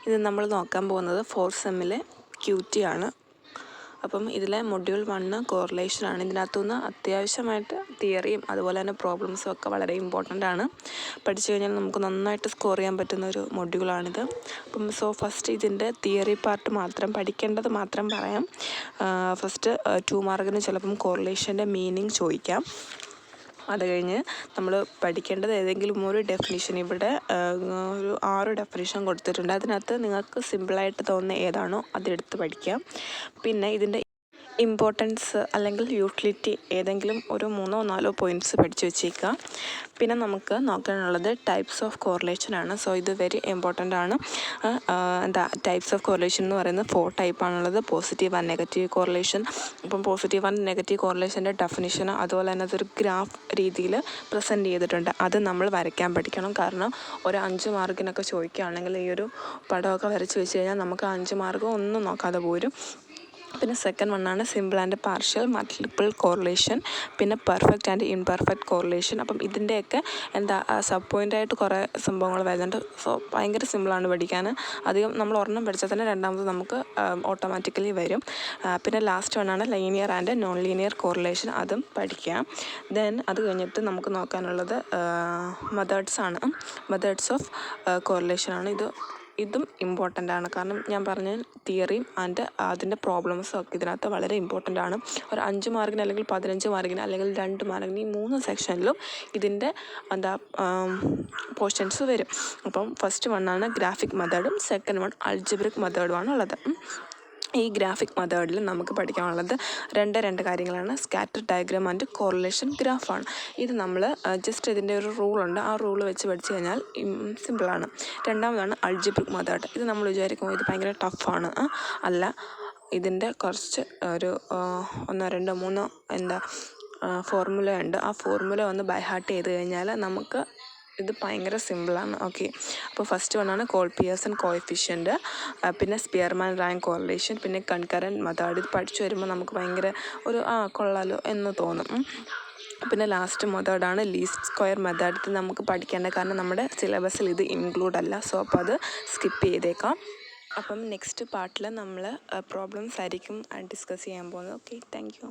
ഇത് നമ്മൾ നോക്കാൻ പോകുന്നത് 4th സെമ്മിലെ QT ആണ്. അപ്പം ഇതിലെ മൊഡ്യൂൾ 1 കോറിലേഷനാണ്. ഇതിനകത്തുനിന്ന് അത്യാവശ്യമായിട്ട് തിയറിയും അതുപോലെ തന്നെ പ്രോബ്ലംസും ഒക്കെ വളരെ ഇമ്പോർട്ടൻ്റ് ആണ്. പഠിച്ചു കഴിഞ്ഞാൽ നമുക്ക് നന്നായിട്ട് സ്കോർ ചെയ്യാൻ പറ്റുന്ന ഒരു മൊഡ്യൂളാണിത്. അപ്പം ഫസ്റ്റ് ഇതിൻ്റെ തിയറി പാർട്ട് മാത്രം പഠിക്കേണ്ടത് മാത്രം പറയാം. ഫസ്റ്റ് 2 മാർക്കിന് ചിലപ്പം കോറിലേഷൻ്റെ മീനിങ് ചോദിക്കാം. അത് കഴിഞ്ഞ് നമ്മൾ പഠിക്കേണ്ടത് ഏതെങ്കിലും ഒരു ഡെഫിനിഷൻ, ഇവിടെ ഒരു 6 ഡെഫിനിഷൻ കൊടുത്തിട്ടുണ്ട്. അതിനകത്ത് നിങ്ങൾക്ക് സിമ്പിളായിട്ട് തോന്നുന്ന ഏതാണോ അതെടുത്ത് പഠിക്കാം. പിന്നെ ഇതിൻ്റെ ഇമ്പോർട്ടൻസ് അല്ലെങ്കിൽ യൂട്ടിലിറ്റി ഏതെങ്കിലും ഒരു 3-4 പോയിൻറ്റ്സ് പഠിച്ചു വെച്ചേക്കുക. പിന്നെ നമുക്ക് നോക്കാനുള്ളത് ടൈപ്സ് ഓഫ് കോറിലേഷനാണ്. സോ ഇത് വെരി ഇമ്പോർട്ടൻ്റ് ആണ്. ടൈപ്സ് ഓഫ് കോറിലേഷൻ എന്ന് പറയുന്നത് 4 ടൈപ്പാണുള്ളത്. Positive and negative correlation. അപ്പം പോസിറ്റീവ് ആൻഡ് നെഗറ്റീവ് കോറിലേഷൻ്റെ ഡെഫിനിഷൻ അതുപോലെ തന്നെ അതൊരു ഗ്രാഫ് രീതിയിൽ പ്രസൻറ്റ് ചെയ്തിട്ടുണ്ട്. അത് നമ്മൾ വരയ്ക്കാൻ പഠിക്കണം. കാരണം ഒരു 5 മാർക്കിനൊക്കെ ചോദിക്കുകയാണെങ്കിൽ ഈ ഒരു പടമൊക്കെ വരച്ച് വെച്ച് കഴിഞ്ഞാൽ നമുക്ക് 5 മാർക്ക് ഒന്നും നോക്കാതെ പോരും. പിന്നെ സെക്കൻഡ് വണ്ണാണ് simple and partial multiple correlation, പിന്നെ പെർഫെക്റ്റ് ആൻഡ് ഇംപെർഫെക്റ്റ് കോറിലേഷൻ. അപ്പം ഇതിൻ്റെയൊക്കെ സബ് പോയിൻ്റായിട്ട് കുറേ സംഭവങ്ങൾ വരുന്നുണ്ട്. സോ ഭയങ്കര സിമ്പിളാണ് പഠിക്കാൻ. അധികം നമ്മൾ ഒരെണ്ണം പഠിച്ചാൽ തന്നെ രണ്ടാമത് നമുക്ക് ഓട്ടോമാറ്റിക്കലി വരും. പിന്നെ ലാസ്റ്റ് വണ്ണാണ് linear and non linear correlation, അതും പഠിക്കാം. ദെൻ അത് കഴിഞ്ഞിട്ട് നമുക്ക് നോക്കാനുള്ളത് മെത്തേഡ്സാണ്. Methods of കോറിലേഷനാണ്. ഇതും ഇമ്പോർട്ടൻ്റ് ആണ്. കാരണം ഞാൻ പറഞ്ഞ തിയറിയും ആൻഡ് അതിൻ്റെ പ്രോബ്ലംസും ഒക്കെ ഇതിനകത്ത് വളരെ ഇമ്പോർട്ടൻ്റ് ആണ്. ഒരു 5 മാർക്കിന് അല്ലെങ്കിൽ 15 മാർക്കിന് അല്ലെങ്കിൽ 2 മാർക്കിന് ഈ 3 സെക്ഷനിലും ഇതിൻ്റെ പോർഷൻസ് വരും. അപ്പം ഫസ്റ്റ് വണ്ണാണ് ഗ്രാഫിക് മെത്തേഡും സെക്കൻഡ് വൺ അൾജിബ്രിക് മെത്തേഡുമാണ് ഉള്ളത്. ഈ ഗ്രാഫിക് മെത്തേഡിൽ നമുക്ക് പഠിക്കാനുള്ളത് രണ്ട് കാര്യങ്ങളാണ്. സ്കാറ്റർ ഡയഗ്രാം ആൻഡ് കോറിലേഷൻ ഗ്രാഫാണ്. ഇത് നമ്മൾ ജസ്റ്റ് ഇതിൻ്റെ ഒരു റൂളുണ്ട്. ആ റൂൾ വെച്ച് പഠിച്ചു കഴിഞ്ഞാൽ സിമ്പിളാണ്. രണ്ടാമതാണ് അൾജിബ്രിക് മെത്തേഡ്. ഇത് നമ്മൾ വിചാരിക്കുമ്പോൾ ഇത് ഭയങ്കര ടഫാണ്. അല്ല, ഇതിൻ്റെ കുറച്ച് ഒരു 1, 2, 3 ഫോർമുല ഉണ്ട്. ആ ഫോർമുല ഒന്ന് ബൈ ഹാർട്ട് ചെയ്ത് കഴിഞ്ഞാൽ നമുക്ക് ഇത് ഭയങ്കര സിമ്പിളാണ്. ഓക്കെ, അപ്പോൾ ഫസ്റ്റ് വണ്ണാണ് കോൾ-പിയേഴ്സൺ കോഎഫിഷ്യൻ്റ്, പിന്നെ സ്പിയർമാൻ റാങ്ക് കോറിലേഷൻ, പിന്നെ കൺകറൻറ്റ് മെത്തേഡ്. ഇത് പഠിച്ചു വരുമ്പോൾ നമുക്ക് ഭയങ്കര ഒരു കൊള്ളാലോ എന്ന് തോന്നും. പിന്നെ ലാസ്റ്റ് മെത്തേഡാണ് ലീസ്റ്റ് സ്ക്വയർ മെത്തേഡ്. ഇത് നമുക്ക് പഠിക്കേണ്ട, കാരണം നമ്മുടെ സിലബസിൽ ഇത് ഇൻക്ലൂഡ് അല്ല. സോ അപ്പോൾ അത് സ്കിപ്പ് ചെയ്തേക്കാം. അപ്പം നെക്സ്റ്റ് പാർട്ടിൽ നമ്മൾ പ്രോബ്ലംസ് ആയിരിക്കും ഡിസ്കസ് ചെയ്യാൻ പോകുന്നത്. Okay, thank you.